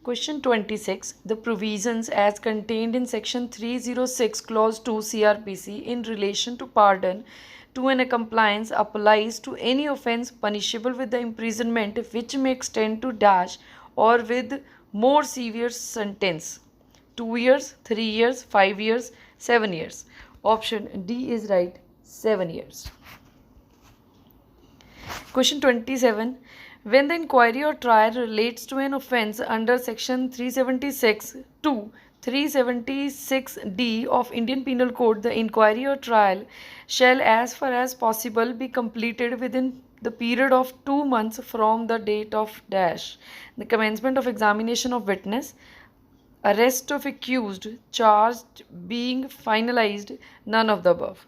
Question 26. The provisions as contained in Section 306 Clause 2 CRPC in relation to pardon to an compliance applies to any offence punishable with the imprisonment which may extend to dash or with more severe sentence. 2 years, 3 years, 5 years, 7 years. Option D is right. 7 years. Question 27. When the inquiry or trial relates to an offence under Section 376 to 376D of Indian Penal Code, the inquiry or trial shall as far as possible be completed within the period of 2 months from the date of dash. The commencement of examination of witness, arrest of accused, charged being finalized, none of the above.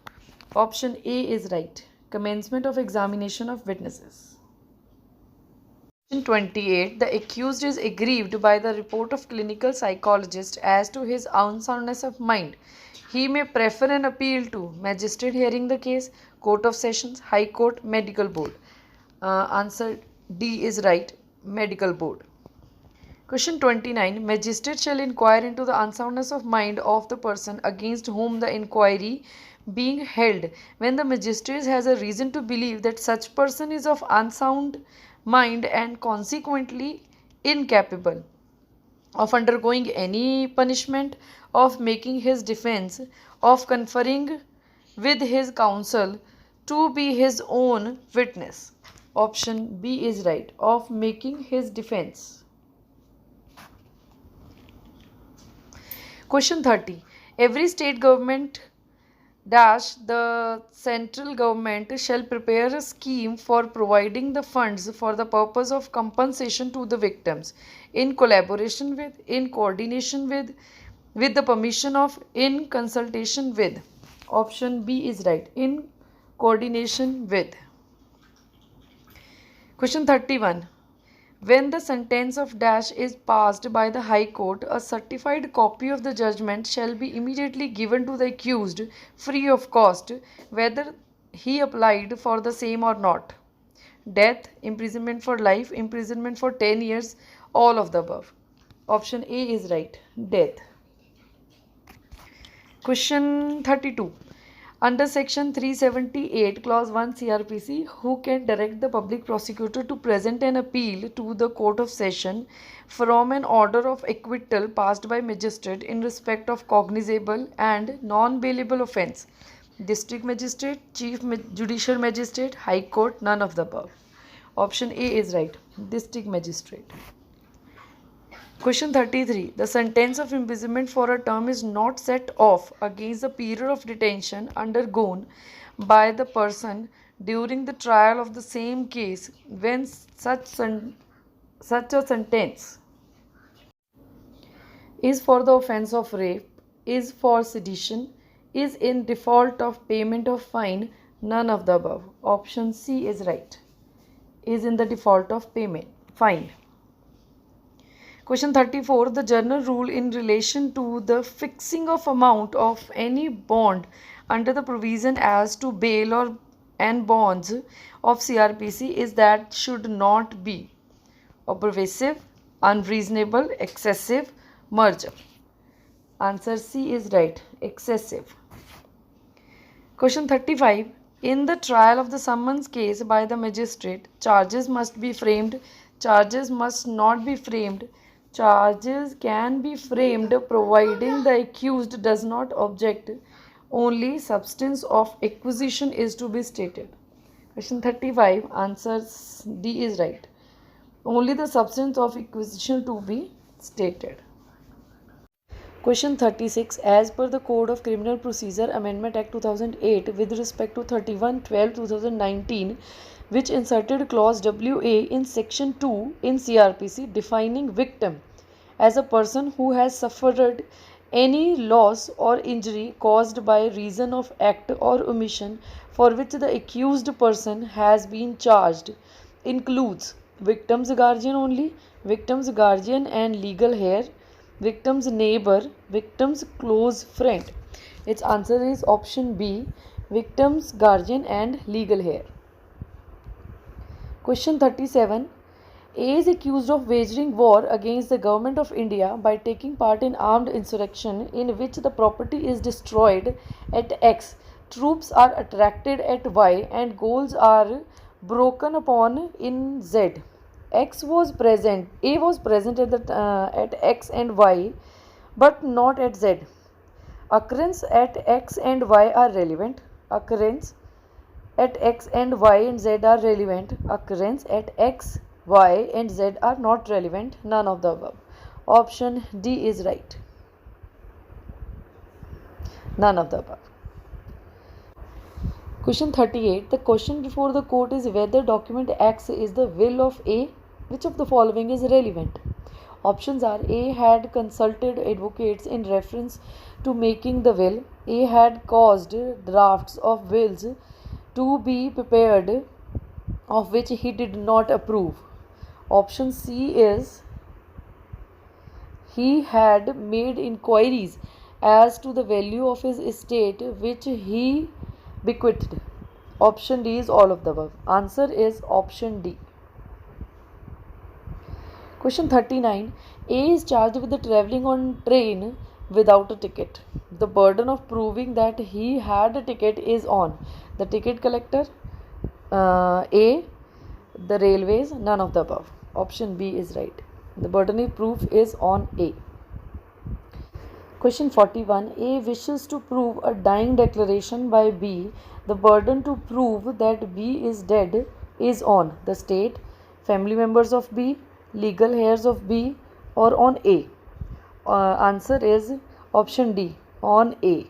Option A is right. Commencement of examination of witnesses. Question 28. The accused is aggrieved by the report of clinical psychologist as to his unsoundness of mind. He may prefer an appeal to magistrate hearing the case, court of sessions, high court, medical board. Answer D is right. Medical board. Question 29. Magistrate shall inquire into the unsoundness of mind of the person against whom the inquiry being held when the magistrate has a reason to believe that such person is of unsound mind and consequently incapable of undergoing any punishment, of making his defense, of conferring with his counsel to be his own witness. Option B is right. Of making his defense. Question 30. Every state government dash the central government shall prepare a scheme for providing the funds for the purpose of compensation to the victims in collaboration with, in coordination with the permission of, in consultation with. Option B is right. In coordination with. Question 31. When the sentence of dash is passed by the High Court, a certified copy of the judgment shall be immediately given to the accused free of cost, whether he applied for the same or not. Death, imprisonment for life, imprisonment for 10 years, all of the above. Option A is right. Death. Question 32. Under Section 378, Clause 1 CRPC, who can direct the public prosecutor to present an appeal to the Court of Session from an order of acquittal passed by magistrate in respect of cognizable and non-bailable offence? District Magistrate, Chief Judicial Magistrate, High Court, none of the above. Option A is right. District Magistrate. Question 33. The sentence of imprisonment for a term is not set off against the period of detention undergone by the person during the trial of the same case when such a sentence is for the offence of rape, is for sedition, is in default of payment of fine, none of the above. Option C is right. Is in the default of payment, fine. Question 34. The general rule in relation to the fixing of amount of any bond under the provision as to bail or and bonds of CRPC is that should not be pervasive, unreasonable, excessive, merger. Answer C is right. Excessive. Question 35. In the trial of the summons case by the magistrate, charges must be framed, charges must not be framed. Charges can be framed providing the accused does not object. Only substance of acquisition is to be stated. Question 35. Answer D is right. Only the substance of acquisition to be stated. Question 36. As per the Code of Criminal Procedure Amendment Act 2008 with respect to 31/12/2019, which inserted clause WA in section 2 in CRPC defining victim as a person who has suffered any loss or injury caused by reason of act or omission for which the accused person has been charged, includes victim's guardian only, victim's guardian and legal heir, victim's neighbor, victim's close friend. Its answer is option B, victim's guardian and legal heir. Question 37. A is accused of waging war against the government of India by taking part in armed insurrection in which the property is destroyed at X, troops are attracted at Y, and goals are broken upon in Z. X was present. A was present at X and Y, but not at Z. Occurrence at X and Y are relevant. Occurrence at X and Y and Z are relevant. Occurrence at X, Y and Z are not relevant. None of the above. Option D is right. None of the above. Question 38. The question before the court is whether document X is the will of A. Which of the following is relevant? Options are: A had consulted advocates in reference to making the will. A had caused drafts of wills to be prepared of which he did not approve. Option C is he had made inquiries as to the value of his estate which he bequeathed. Option D is all of the above. Answer is option D. Question 39. A is charged with the travelling on train without a ticket. The burden of proving that he had a ticket is on the ticket collector, A, the railways, none of the above. Option B is right. The burden of proof is on A. Question 41. A wishes to prove a dying declaration by B. The burden to prove that B is dead is on the state, family members of B, legal heirs of B, or on A. Answer is option D, on A.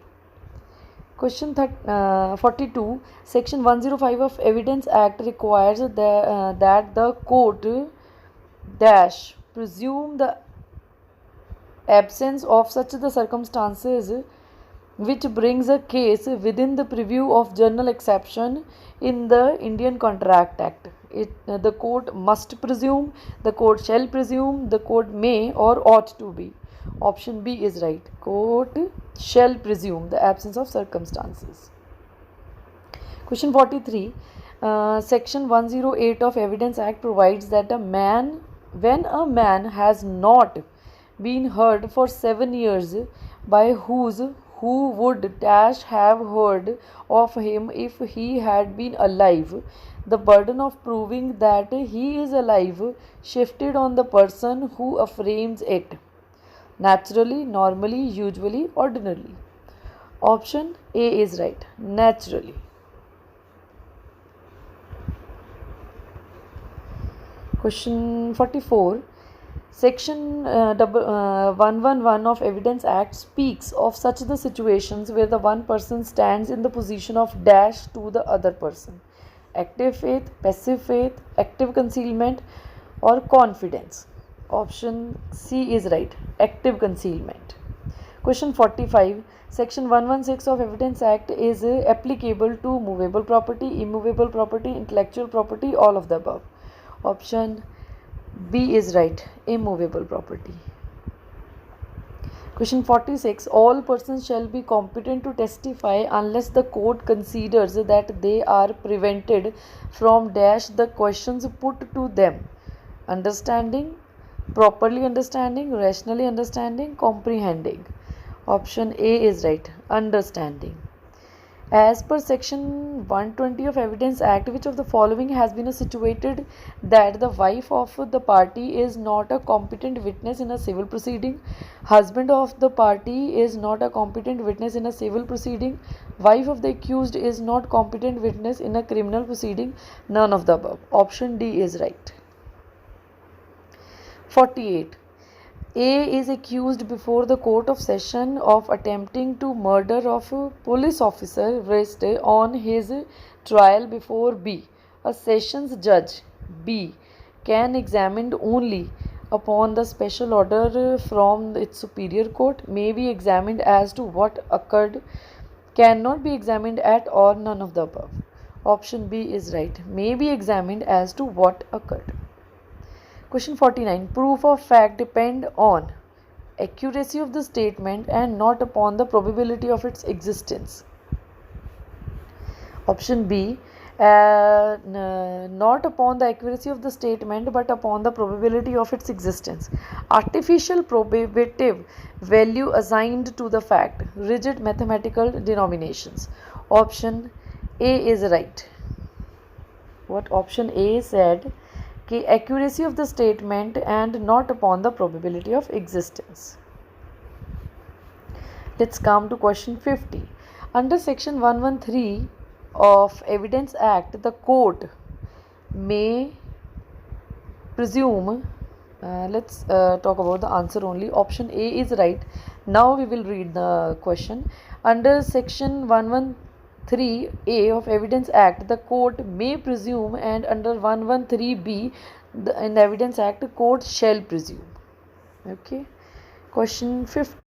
Question 42. Section 105 of Evidence Act requires that the court dash presume the absence of such the circumstances which brings a case within the purview of general exception in the Indian Contract Act. The court must presume, the court shall presume, the court may or ought to be. Option B is right. Court shall presume the absence of circumstances. Question 43. Section 108 of Evidence Act provides that when a man has not been heard for 7 years by who would dash have heard of him if he had been alive, the burden of proving that he is alive shifted on the person who affirms it. Naturally, normally, usually, ordinarily. Option A is right. Naturally. Question 44. Section 111 of Evidence Act speaks of such the situations where the one person stands in the position of dash to the other person. Active faith, passive faith, active concealment, or confidence. Option C is right. Active concealment. Question 45. Section 116 of Evidence Act is applicable to movable property, immovable property, intellectual property, all of the above. Option B is right. Immovable property. Question 46. All persons shall be competent to testify unless the court considers that they are prevented from dash the questions put to them. Understanding, properly understanding, rationally understanding, comprehending. Option A is right. Understanding. As per section 120 of Evidence Act, which of the following has been situated that the wife of the party is not a competent witness in a civil proceeding, husband of the party is not a competent witness in a civil proceeding, wife of the accused is not competent witness in a criminal proceeding? None of the above. Option D is right. 48. A is accused before the Court of Session of attempting to murder of a police officer arrested on his trial before B. A Sessions Judge B can examine only upon the special order from its superior court, may be examined as to what occurred, cannot be examined at all, none of the above. Option B is right. May be examined as to what occurred. Question 49. Proof of fact depend on accuracy of the statement and not upon the probability of its existence. Option B. not upon the accuracy of the statement but upon the probability of its existence. Artificial probative value assigned to the fact, rigid mathematical denominations. Option A is right. What option A said? Ki accuracy of the statement and not upon the probability of existence. Let's come to question 50. Under section 113 of Evidence Act, the court may presume, let's talk about the answer only. Option A is right. Now we will read the question. Under section 113A of Evidence Act, the court may presume, and under 113B in the Evidence Act, court shall presume. Okay. Question 50.